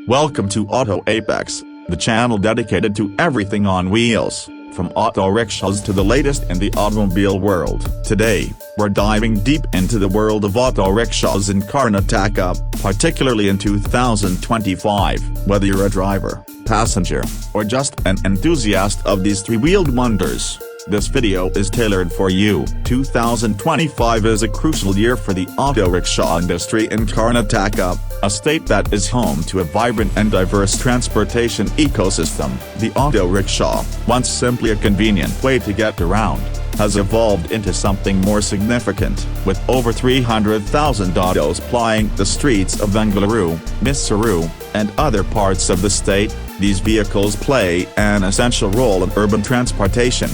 Welcome to Auto Apex, the channel dedicated to everything on wheels, from auto rickshaws to the latest in the automobile world. Today, we're diving deep into the world of auto rickshaws in Karnataka, particularly in 2025. Whether you're a driver, passenger, or just an enthusiast of these three-wheeled wonders, this video is tailored for you. 2025 is a crucial year for the auto rickshaw industry in Karnataka, a state that is home to a vibrant and diverse transportation ecosystem. The auto rickshaw, once simply a convenient way to get around, has evolved into something more significant, with over 300,000 autos plying the streets of Bengaluru, Mysuru, and other parts of the state. These vehicles play an essential role in urban transportation.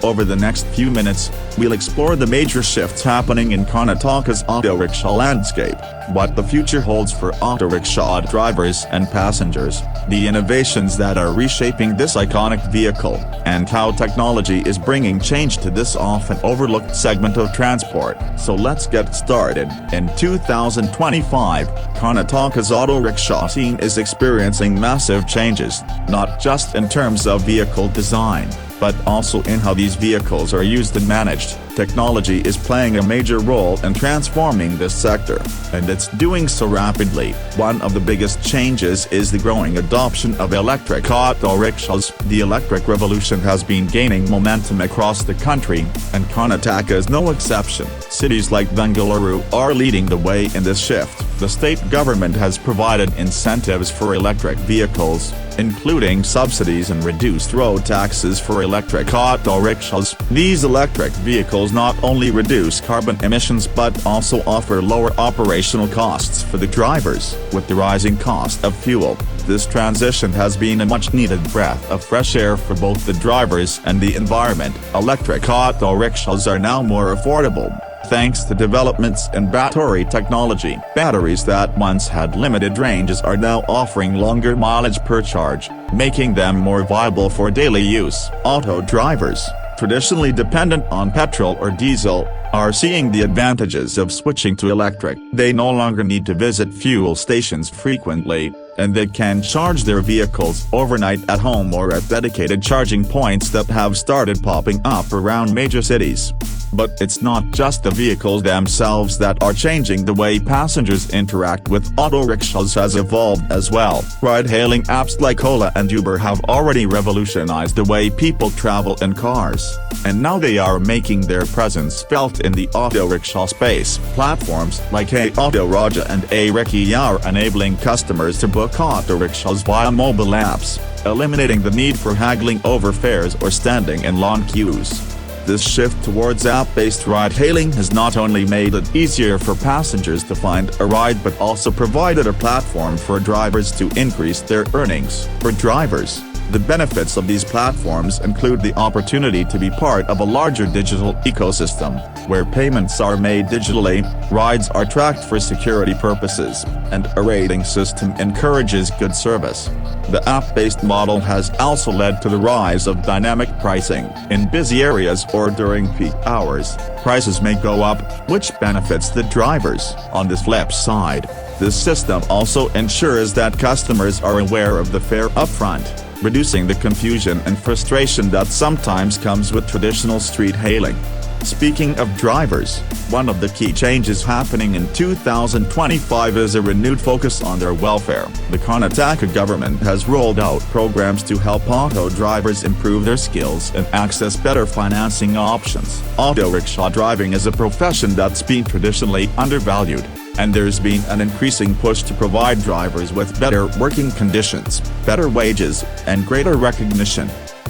Over the next few minutes, we'll explore the major shifts happening in Karnataka's auto rickshaw landscape, what the future holds for auto rickshaw drivers and passengers, the innovations that are reshaping this iconic vehicle, and how technology is bringing change to this often overlooked segment of transport. So let's get started. In 2025, Karnataka's auto rickshaw scene is experiencing massive changes, not just in terms of vehicle design, but also in how these vehicles are used and managed. Technology is playing a major role in transforming this sector, and it's doing so rapidly. One of the biggest changes is the growing adoption of electric auto rickshaws. The electric revolution has been gaining momentum across the country, and Karnataka is no exception. Cities like Bengaluru are leading the way in this shift. The state government has provided incentives for electric vehicles, including subsidies and reduced road taxes for electric auto rickshaws. These electric vehicles not only reduce carbon emissions but also offer lower operational costs for the drivers. With the rising cost of fuel, this transition has been a much-needed breath of fresh air for both the drivers and the environment. Electric auto rickshaws are now more affordable, thanks to developments in battery technology. Batteries that once had limited ranges are now offering longer mileage per charge, making them more viable for daily use. Auto drivers, traditionally dependent on petrol or diesel, are seeing the advantages of switching to electric. They no longer need to visit fuel stations frequently, and they can charge their vehicles overnight at home or at dedicated charging points that have started popping up around major cities. But it's not just the vehicles themselves that are changing. The way passengers interact with auto rickshaws has evolved as well. Ride-hailing apps like Ola and Uber have already revolutionized the way people travel in cars, and now they are making their presence felt in the auto rickshaw space. Platforms like Auto Raja and Rekki are enabling customers to book auto rickshaws via mobile apps, eliminating the need for haggling over fares or standing in long queues. This shift towards app-based ride-hailing has not only made it easier for passengers to find a ride but also provided a platform for drivers to increase their earnings. For drivers, the benefits of these platforms include the opportunity to be part of a larger digital ecosystem, where payments are made digitally, rides are tracked for security purposes, and a rating system encourages good service. The app-based model has also led to the rise of dynamic pricing. In busy areas or during peak hours, prices may go up, which benefits the drivers. On the flip side, this system also ensures that customers are aware of the fare upfront, reducing the confusion and frustration that sometimes comes with traditional street hailing. Speaking of drivers, one of the key changes happening in 2025 is a renewed focus on their welfare. The Karnataka government has rolled out programs to help auto drivers improve their skills and access better financing options. Auto rickshaw driving is a profession that's been traditionally undervalued, and there's been an increasing push to provide drivers with better working conditions, better wages, and greater recognition.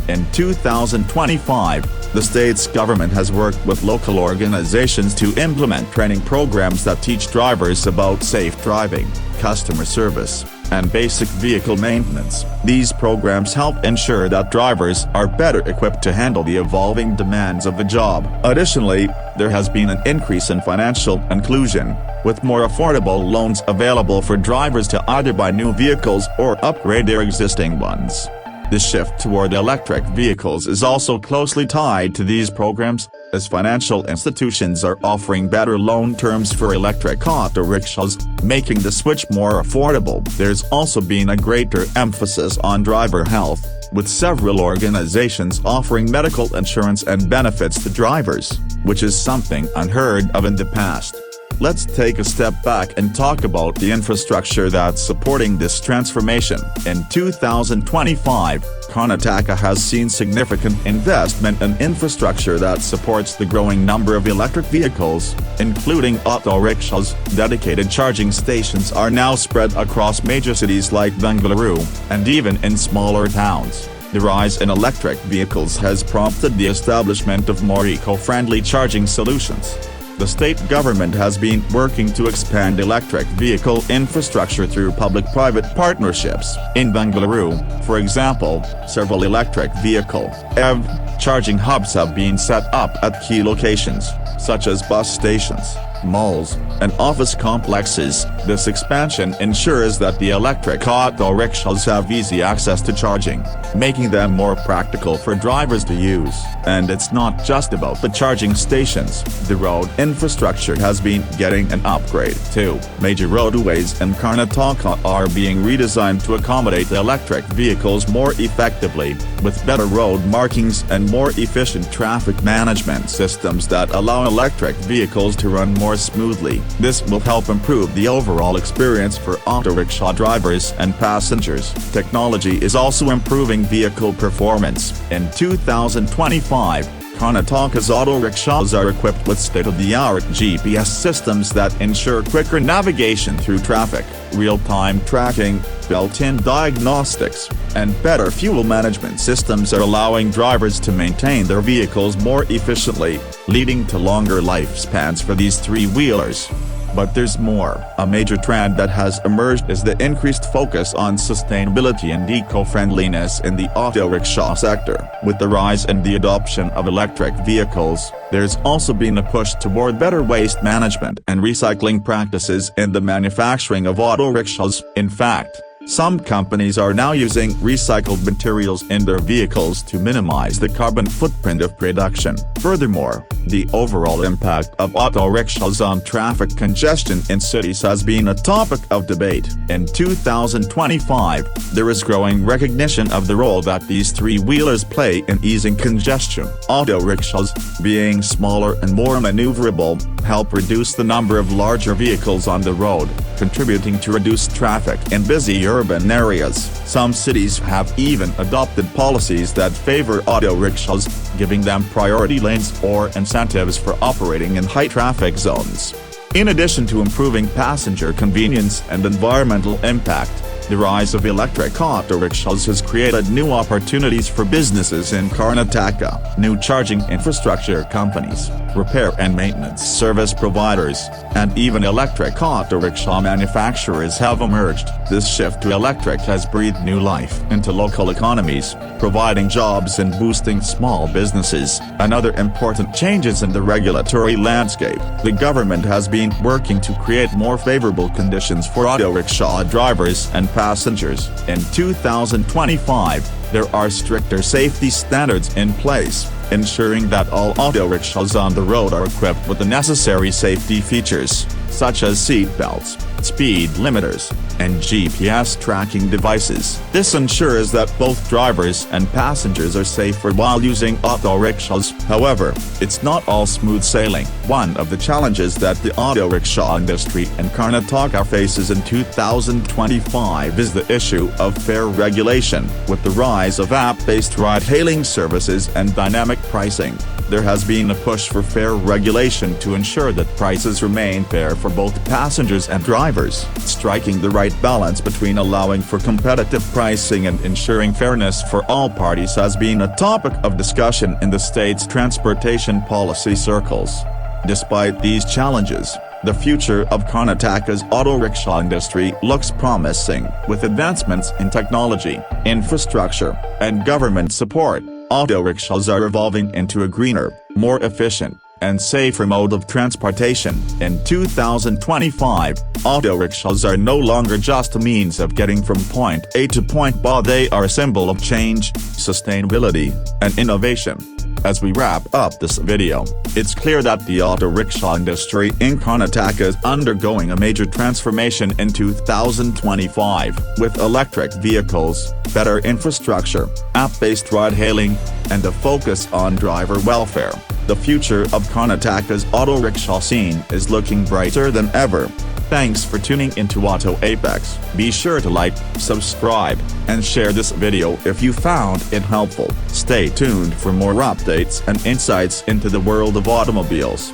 In 2025, the state's government has worked with local organizations to implement training programs that teach drivers about safe driving, customer service, and basic vehicle maintenance. These programs help ensure that drivers are better equipped to handle the evolving demands of the job. Additionally, there has been an increase in financial inclusion, with more affordable loans available for drivers to either buy new vehicles or upgrade their existing ones. The shift toward electric vehicles is also closely tied to these programs. as financial institutions are offering better loan terms for electric auto rickshaws, making the switch more affordable. There's also been a greater emphasis on driver health, with several organizations offering medical insurance and benefits to drivers, which is something unheard of in the past. Let's take a step back and talk about the infrastructure that's supporting this transformation. In 2025, Karnataka has seen significant investment in infrastructure that supports the growing number of electric vehicles, including auto rickshaws. Dedicated charging stations are now spread across major cities like Bengaluru, and even in smaller towns. The rise in electric vehicles has prompted the establishment of more eco-friendly charging solutions. The state government has been working to expand electric vehicle infrastructure through public-private partnerships. In Bengaluru, for example, several electric vehicle EV charging hubs have been set up at key locations, such as bus stations, malls, and office complexes. This expansion ensures that the electric auto rickshaws have easy access to charging, making them more practical for drivers to use. And it's not just about the charging stations. The road infrastructure has been getting an upgrade too. Major roadways in Karnataka are being redesigned to accommodate electric vehicles more effectively, with better road markings and more efficient traffic management systems that allow electric vehicles to run more smoothly. This will help improve the overall experience for auto rickshaw drivers and passengers. Technology is also improving vehicle performance. In 2025, Karnataka's auto rickshaws are equipped with state-of-the-art GPS systems that ensure quicker navigation through traffic, real-time tracking, built-in diagnostics, and better fuel management systems are allowing drivers to maintain their vehicles more efficiently, leading to longer lifespans for these three-wheelers. But there's more. A major trend that has emerged is the increased focus on sustainability and eco-friendliness in the auto rickshaw sector. With the rise in the adoption of electric vehicles, there's also been a push toward better waste management and recycling practices in the manufacturing of auto rickshaws. In fact, some companies are now using recycled materials in their vehicles to minimize the carbon footprint of production. Furthermore, the overall impact of auto rickshaws on traffic congestion in cities has been a topic of debate. In 2025, there is growing recognition of the role that these three-wheelers play in easing congestion. Auto rickshaws, being smaller and more maneuverable, help reduce the number of larger vehicles on the road, contributing to reduced traffic in busy urban areas. Some cities have even adopted policies that favor auto rickshaws, giving them priority lanes or incentives for operating in high-traffic zones. In addition to improving passenger convenience and environmental impact, the rise of electric auto rickshaws has created new opportunities for businesses in Karnataka. New charging infrastructure companies, repair and maintenance service providers, and even electric auto rickshaw manufacturers have emerged. This shift to electric has breathed new life into local economies, providing jobs and boosting small businesses. Another important change is in the regulatory landscape. The government has been working to create more favorable conditions for auto rickshaw drivers and passengers. In 2025, there are stricter safety standards in place, ensuring that all auto rickshaws on the road are equipped with the necessary safety features, such as seat belts, speed limiters, and GPS tracking devices. This ensures that both drivers and passengers are safer while using auto rickshaws. However, it's not all smooth sailing. One of the challenges that the auto rickshaw industry in Karnataka faces in 2025 is the issue of fare regulation. With the rise of app-based ride-hailing services and dynamic pricing, there has been a push for fare regulation to ensure that prices remain fair for both passengers and drivers. Striking the right balance between allowing for competitive pricing and ensuring fairness for all parties has been a topic of discussion in the state's transportation policy circles. Despite these challenges, the future of Karnataka's auto rickshaw industry looks promising. With advancements in technology, infrastructure, and government support, auto rickshaws are evolving into a greener, more efficient, and safer mode of transportation. In 2025, auto rickshaws are no longer just a means of getting from point A to point B. They are a symbol of change, sustainability, and innovation. As we wrap up this video, it's clear that the auto rickshaw industry in Karnataka is undergoing a major transformation in 2025, with electric vehicles, better infrastructure, app-based ride-hailing, and a focus on driver welfare. The future of Karnataka's auto rickshaw scene is looking brighter than ever. Thanks for tuning into Auto Apex. Be sure to like, subscribe, and share this video if you found it helpful. Stay tuned for more updates and insights into the world of automobiles.